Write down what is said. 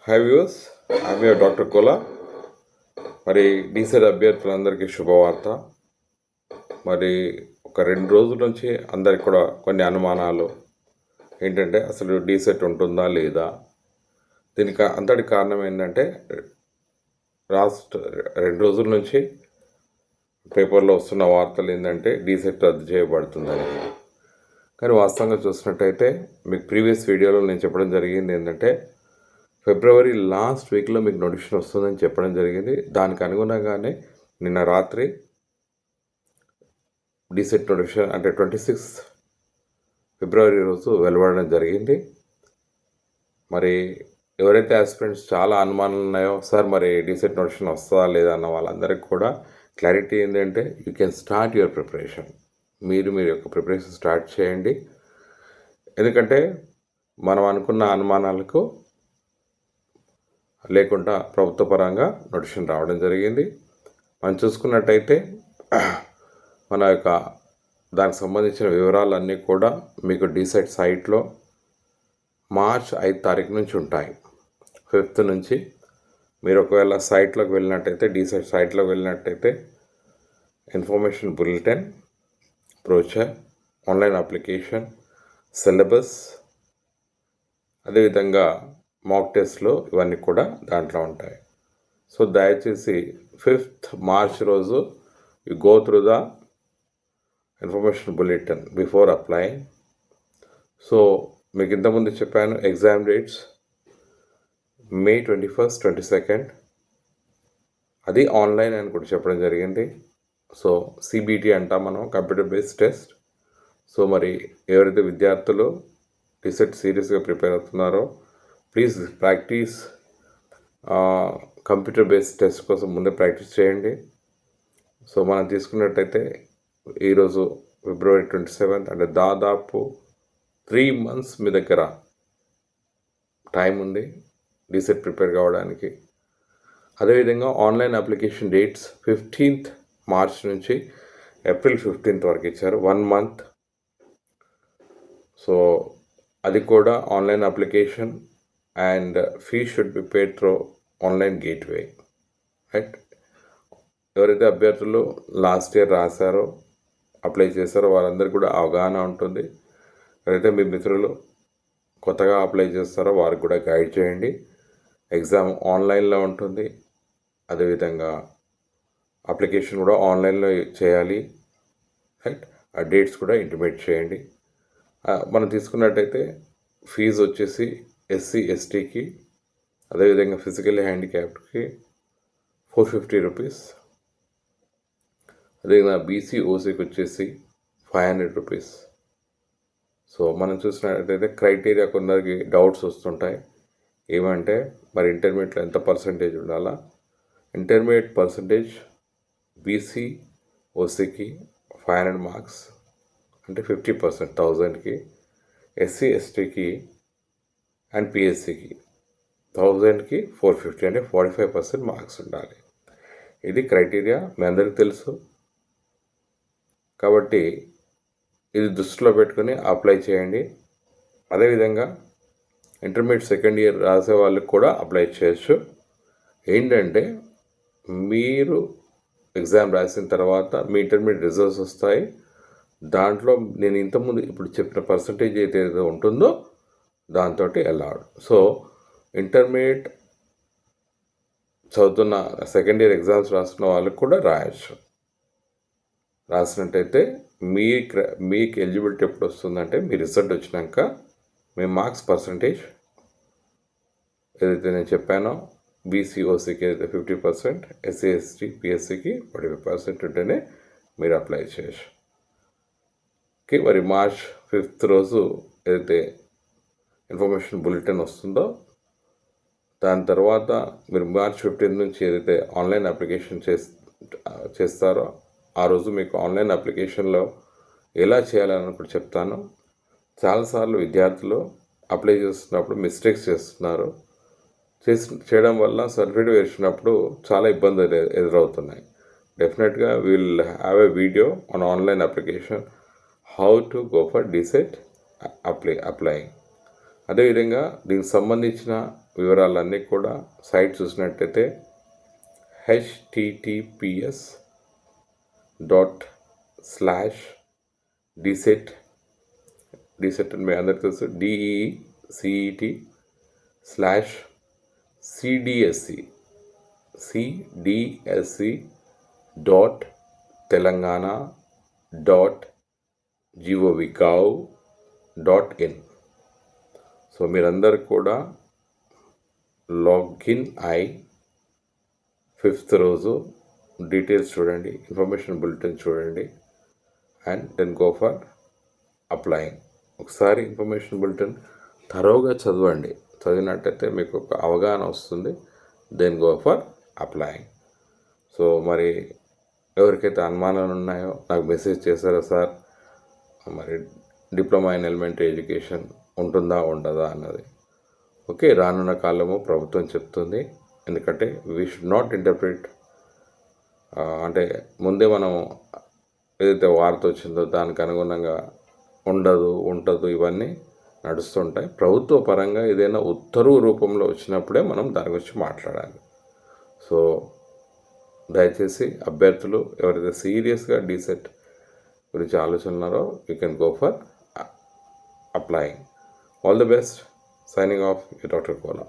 High views, I'm your doctor Kola. మరి డీసెట్ అభ్యర్థులందరికీ శుభవార్త. మరి ఒక 2 రోజుల నుంచి అందరికి కూడా కొన్ని అనుమానాలు ఏంటంటే అసలు డీసెట్ ఉంటుందా లేదా. దీనికి అంతటి కారణం ఏంటంటే లాస్ట్ 2 రోజుల నుంచి పేపర్లో వస్తున్న వార్తలు ఏంటంటే డీసెట్ రద్దు చేయబడుతుందని. కానీ వాస్తవంగా చూసినట్టయితే మీకు ప్రీవియస్ వీడియోలో నేను చెప్పడం జరిగింది ఏంటంటే ఫిబ్రవరి లాస్ట్ వీక్లో మీకు నోటిఫికేషన్ వస్తుందని చెప్పడం జరిగింది. దానికి అనుగుణంగానే నిన్న రాత్రి డీసెట్ నోటిఫికేషన్ అంటే 26 ఫిబ్రవరి రోజు వెలువడడం జరిగింది. మరి ఎవరైతే ఆస్పిరెంట్స్ చాలా అనుమానాలు ఉన్నాయో, సార్ మరి డీసెట్ నోటిఫికేషన్ వస్తుందా లేదా అన్న వాళ్ళందరికీ కూడా క్లారిటీ ఏంటంటే you can start your preparation. మీరు యొక్క ప్రిపరేషన్ స్టార్ట్ చేయండి. ఎందుకంటే మనం అనుకున్న అనుమానాలకు లేకుండా ప్రభుత్వ పరంగా నోటిఫికేషన్ రావడం జరిగింది. మనం చూసుకున్నట్టయితే మన యొక్క దానికి సంబంధించిన వివరాలన్నీ కూడా మీకు డీసెట్ సైట్లో మార్చ్ 5 తారీఖు నుంచి ఉంటాయి. 5th నుంచి మీరు ఒకవేళ సైట్లోకి వెళ్ళినట్టయితే డీసెట్ సైట్లోకి వెళ్ళినట్టయితే information bulletin, brochure, online application, syllabus, అదేవిధంగా మాక్ టెస్ట్లు ఇవన్నీ కూడా దాంట్లో ఉంటాయి. సో దయచేసి 5th మార్చ్ రోజు you go through the information bulletin before applying. So మీకు ఇంతకుముందు చెప్పాను exam dates May 21st, 22nd, అది ఆన్లైన్ అని కూడా చెప్పడం జరిగింది. సో CBT అంటాం మనం, కంప్యూటర్ బేస్డ్ టెస్ట్. సో మరి ఎవరైతే విద్యార్థులు డీసెట్ సీరియస్గా ప్రిపేర్ అవుతున్నారో please practice computer based test కోసం ముందే ప్రాక్టీస్ చేయండి. సో మనం తీసుకున్నట్టయితే ఈరోజు February 27th అంటే దాదాపు 3 months మీ దగ్గర టైం ఉంది డీసెట్ ప్రిపేర్ కావడానికి. అదేవిధంగా online application dates 15th March నుంచి April 15th వరకు ఇచ్చారు, 1 month. సో అది కూడా online application and fee should be paid through online gateway, right. ఎవరైతే అభ్యర్థులు లాస్ట్ ఇయర్ రాశారో, అప్లై చేశారో వారందరికీ కూడా అవగాహన ఉంటుంది. ఎవరైతే మీ మిత్రులు కొత్తగా అప్లై చేస్తారో వారికి కూడా గైడ్ చేయండి. ఎగ్జామ్ ఆన్లైన్లో ఉంటుంది. అదేవిధంగా అప్లికేషన్ కూడా ఆన్లైన్లో చేయాలి, రైట్. ఆ డేట్స్ కూడా ఇంటిమేట్ చేయండి. మనం తీసుకున్నట్టయితే ఫీజు వచ్చేసి SC STకి, అదేవిధంగా ఫిజికల్లీ హ్యాండిక్యాప్డ్కి 450 రూపీస్, అదేవిధంగా BC OCకి వచ్చేసి 500 రూపీస్. సో మనం చూసినట్టయితే క్రైటీరియా కొందరికి డౌట్స్ వస్తుంటాయి. ఏమంటే మరి ఇంటర్మీడియట్లో ఎంత పర్సంటేజ్ ఉండాలా. ఇంటర్మీడియట్ పర్సంటేజ్ BC OCకి 500 మార్క్స్ అంటే 50%, 1000కి. SC STకి అండ్ PSCకి 1000కి 450 అంటే 45% మార్క్స్ ఉండాలి. ఇది క్రైటీరియా మీ అందరికీ తెలుసు. కాబట్టి ఇది దృష్టిలో పెట్టుకుని అప్లై చేయండి. అదేవిధంగా ఇంటర్మీడియట్ సెకండ్ ఇయర్ రాసే వాళ్ళకి కూడా అప్లై చేయొచ్చు. ఏంటంటే మీరు ఎగ్జామ్ రాసిన తర్వాత మీ ఇంటర్మీడియట్ రిజల్ట్స్ వస్తాయి. దాంట్లో నేను ఇంతకుముందు ఇప్పుడు చెప్పిన పర్సంటేజ్ అయితే ఉంటుందో దాంతో అలౌడ్. సో ఇంటర్మీడియట్ చదువుతున్న సెకండ్ ఇయర్ ఎగ్జామ్స్ రాస్తున్న వాళ్ళకి కూడా రాయొచ్చు. రాసినట్టయితే మీకు ఎలిజిబిలిటీ ఎప్పుడు వస్తుందంటే మీ రిజల్ట్ వచ్చినాక మీ మార్క్స్ పర్సంటేజ్ ఏదైతే నేను చెప్పానో BC OCకి అయితే 50%, SC ST PSCకి 45% ఉంటేనే మీరు అప్లై చేయొచ్చు. ఓకే. మరి మార్చ్ 5th రోజు ఏదైతే ఇన్ఫర్మేషన్ బులెటిన్ వస్తుందో దాని తర్వాత మీరు మార్చ్ 15th నుంచి ఏదైతే ఆన్లైన్ అప్లికేషన్ చేస్తారో ఆ రోజు మీకు ఆన్లైన్ అప్లికేషన్లో ఎలా చేయాలని కూడా చెప్తాను. చాలాసార్లు విద్యార్థులు అప్లై చేస్తున్నప్పుడు మిస్టేక్స్ చేస్తున్నారు. చేయడం వల్ల సర్టిఫికేట్ వేసినప్పుడు చాలా ఇబ్బందులు ఎదురవుతున్నాయి. డెఫినెట్గా will have a video on online application how to go for DEECET applying. అదేవిధంగా దీనికి సంబంధించిన వివరాలన్నీ కూడా సైట్ చూసినట్టయితే https://dset అని మీ అందరికీ తెలుసు, DECDSC/cdsc.telangana.gov.in. సో మీరందరూ కూడా లాగిన్ అయి 5th రోజు డీటెయిల్స్ చూడండి, ఇన్ఫర్మేషన్ బులెటిన్ చూడండి, and then go for applying. ఒకసారి ఇన్ఫర్మేషన్ బులెటిన్ థరోగా చదవండి, చదివినట్టయితే మీకు ఒక అవగాహన వస్తుంది. Then go for applying. So మరి ఎవరికైతే అనుమానాలు ఉన్నాయో నాకు మెసేజ్ చేశారా సార్, మరి డిప్లొమా ఇన్ ఎలిమెంటరీ ఎడ్యుకేషన్ ఉంటుందా ఉండదా అన్నది. ఓకే, రానున్న కాలము ప్రభుత్వం చెప్తుంది. ఎందుకంటే వీ షుడ్ నాట్ ఇంటర్ప్రిట్, అంటే ముందే మనం ఏదైతే వార్త వచ్చిందో దానికి అనుగుణంగా ఉండదు ఇవన్నీ నడుస్తుంటాయి. ప్రభుత్వ పరంగా ఏదైనా ఉత్తర్వు రూపంలో వచ్చినప్పుడే మనం దాని గురించి మాట్లాడాలి. సో దయచేసి అభ్యర్థులు ఎవరైతే సీరియస్గా డీసెట్ గురించి ఆలోచనన్నారో you can go for applying. All the best. Signing off, doctor Kola.